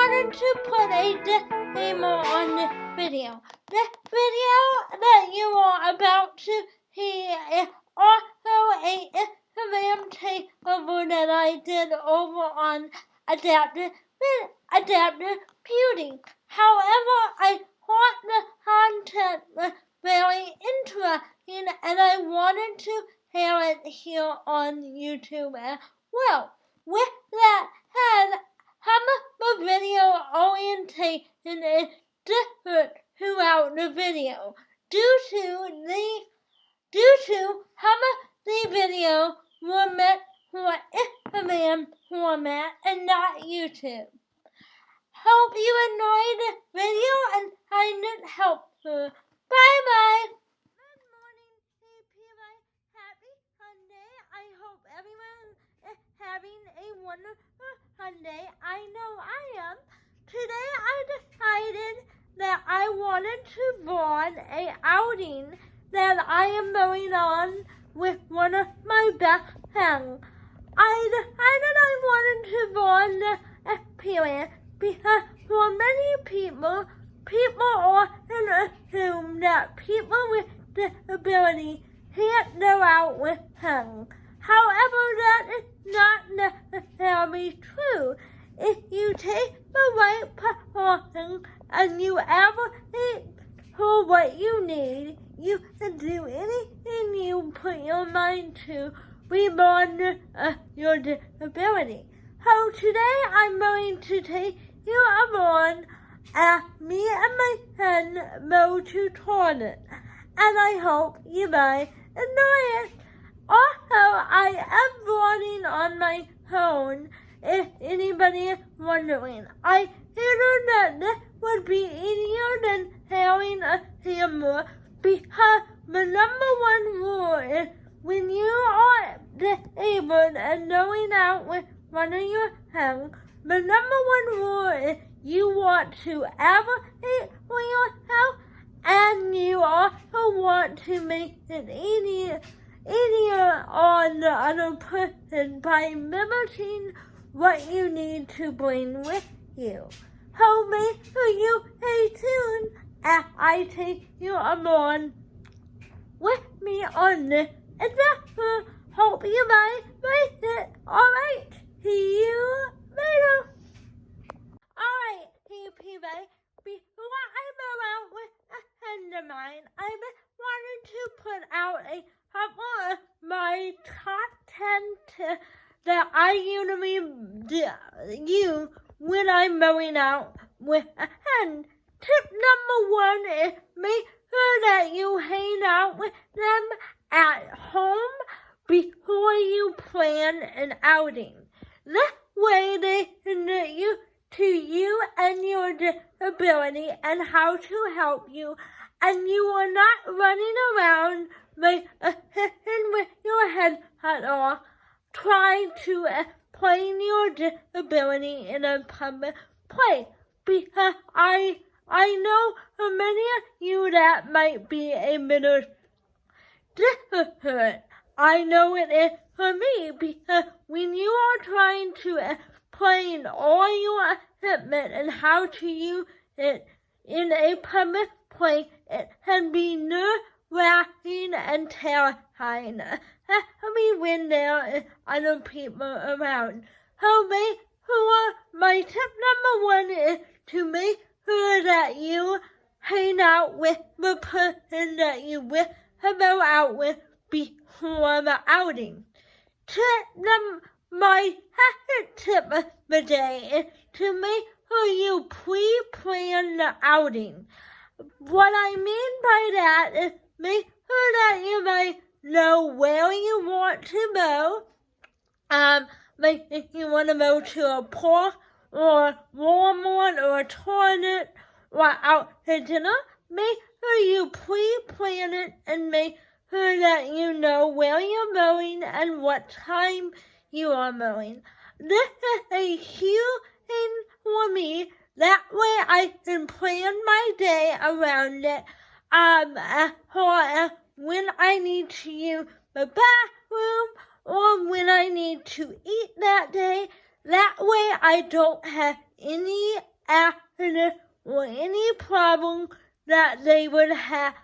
wanted to put a disclaimer on this video. The video that you are about to hear is also a Instagram takeover that I did over on adaptive beauty. However, I thought the content was very interesting and I wanted to share it here on YouTube as well. With that said, some of the video orientation is different throughout the video due to some of the videos were meant for Instagram format and not YouTube. Hope you enjoyed this video and find it helpful. Bye bye. Good morning, CPY. Happy Sunday. I hope everyone is having a wonderful Sunday. I know I am. Today I decided that I wanted to vlog a outing that I am going on with one of my best friends. I decided I wanted to vlog the experience because for many people often assume that people with disabilities can't go out with friends. However, that is not necessarily true. If you take the right precautions and you advocate for what you need, you can do anything you put your mind to regardless of your disability. So today I'm going to take you along as me and my friend go to toilet, and I hope you might enjoy it. Also, I am vlogging on my phone, if anybody is wondering. I figured that this would be easier than having a camera because the number one rule is when you are disabled and going out with one of your friends, the number one rule is you want to advocate for yourself and you also want to make it easier on the other person by limiting what you need to bring with you. So make sure you stay tuned as I take you along with me on this adventure. Hope you might like it. Alright, see you later. Alright, CPY, before I go out with a friend of mine, I wanted to put out a couple of my top 10 tips that I usually use when I'm going out with a friend. Tip number 1 is make sure that you hang out with them at home before you plan an outing. This way they can get used to you and your disability and how to help you, and you are not running around like a chicken with your head cut off trying to explain your disability in a public place, because I know for many of you that might be a little difficult. I know it is for me, because when you are trying to explain all your equipment and how to use it in a public place, it can be nerve-wracking and terrifying, especially when there are other people around. So make sure, my tip number 1 is to make sure that you hang out with the person that you wish to go out with before the outing. My second tip of the day is to make sure you pre-plan the outing. What I mean by that is make sure that you might know where you want to go. Like if you want to go to a park or Walmart or a toilet or out to dinner, make sure you pre-plan it and make sure that you know where you're going and what time you are going. This is a huge thing for me. That way I can plan my day around it. As far as when I need to use the bathroom or when I need to eat that day. That way I don't have any accident or any problem that they would have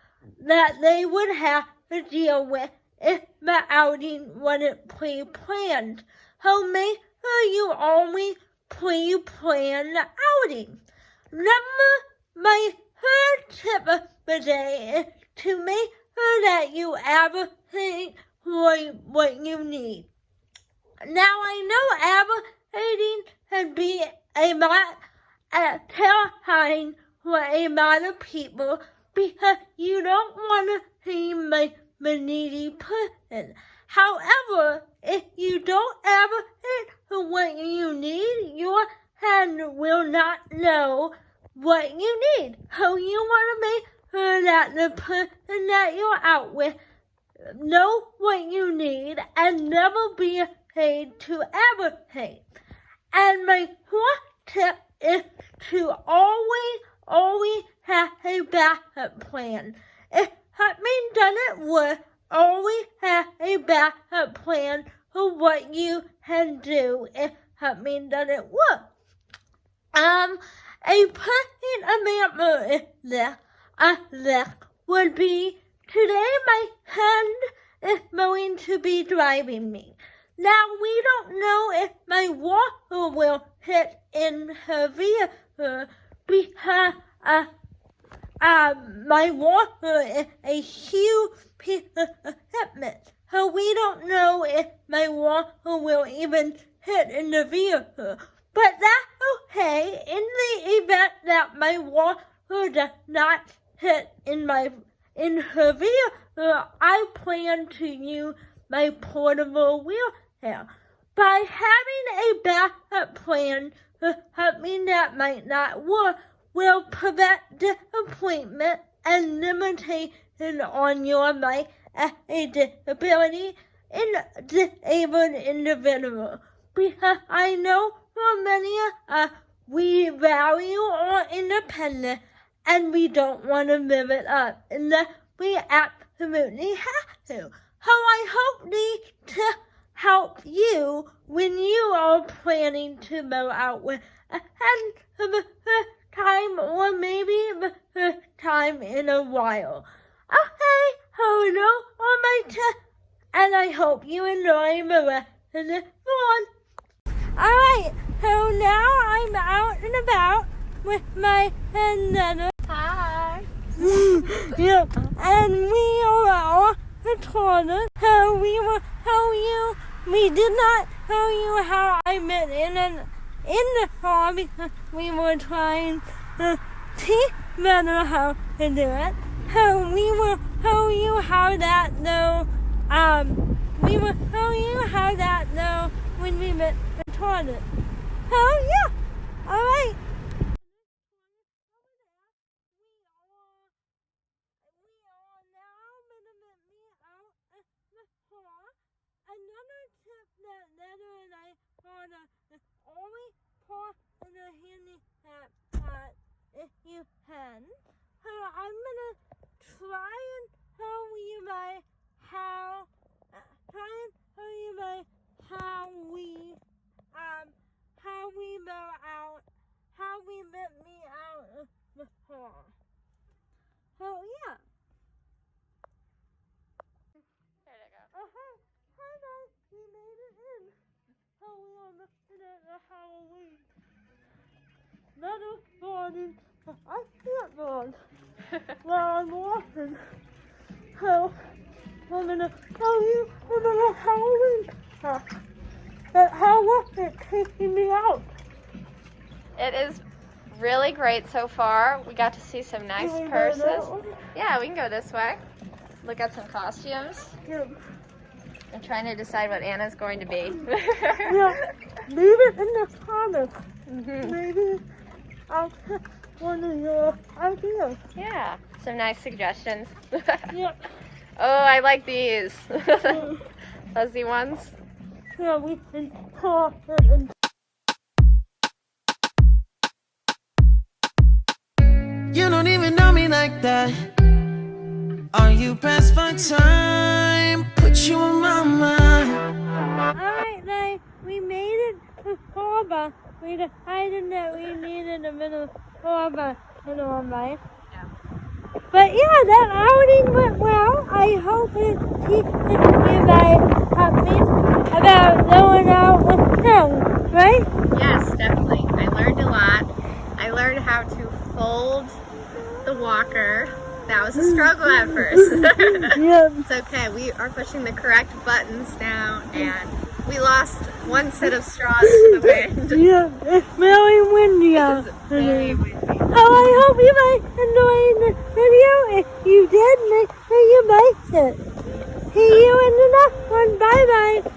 to deal with if the outing wasn't pre-planned. So make sure you always pre-plan the outing. My third tip of the day is to make sure that you advocate for what you need. Now I know advocating can be a lot terrifying for a lot of people because you don't want to seem like the needy person. However, if you don't advocate for what you need, your hand will not know what you need. So you want to make sure that the person that you're out with know what you need and never be afraid to advocate. And my fourth tip is to always have a backup plan. If something doesn't work, always have a backup plan for what you can do if something doesn't work. A perfect example of this would be, today my friend is going to be driving me. Now we don't know if my walker will fit in her vehicle because my walker is a huge piece of equipment. So we don't know if my walker will even fit in the vehicle. But that's okay. In the event that my walker does not fit in her vehicle, I plan to use my portable wheelchair. By having a backup plan for something that might not work will prevent disappointment and limitation on your life as a disabled individual. Because I know for many of us, we value our independence and we don't want to live it up unless we absolutely have to. So I hope these tips help you when you are planning to go out with a friend for the first time or maybe the first time in a while. Okay, so those are my tips, and I hope you enjoy the rest of this one. Alright, so now I'm out and about with my friend Nana. Hi. Yep, and we are all the toilet. So we did not tell you how I met in the car because we were trying to teach Nana how to do it. So we will tell you how that though. We will tell you how that though when we met the toilet. So yeah, all right. Another tip that Nana and I thought of is always park in a handicap spot if you can. So I'm gonna try and tell you how we let me out of the car. So yeah. There you go. Hi guys, we made it in. So we are looking at the Halloween. Another morning, I can't run while I'm walking. So I'm gonna tell you about Halloween stuff. How was it taking me out? It is really great so far. We got to see some nice purses. Yeah, we can go this way. Look at some costumes. Yeah. I'm trying to decide what Anna's going to be. Yeah, leave it in the comments. Mm-hmm. Maybe I'll pick one of your ideas. Yeah, some nice suggestions. Yeah. Oh, I like these. Fuzzy ones. Yeah, we can talk and You don't even know me like that. Are you pressed for time? Put you on my mind. Alright, we made it to Starbucks we decided that we needed a bit more of a little life. Yeah. But yeah, that outing went well. I hope it teaches you guys something about going out with them, right? Yes, definitely. I learned a lot. I learned how to fold the walker. That was a struggle at first. Yep. It's okay. We are pushing the correct buttons now, and we lost one set of straws to the wind. Yeah, it's very windy out. It's very windy. Oh, I hope you guys enjoyed the video. If you did, make sure you liked it. See you in the next one. Bye bye.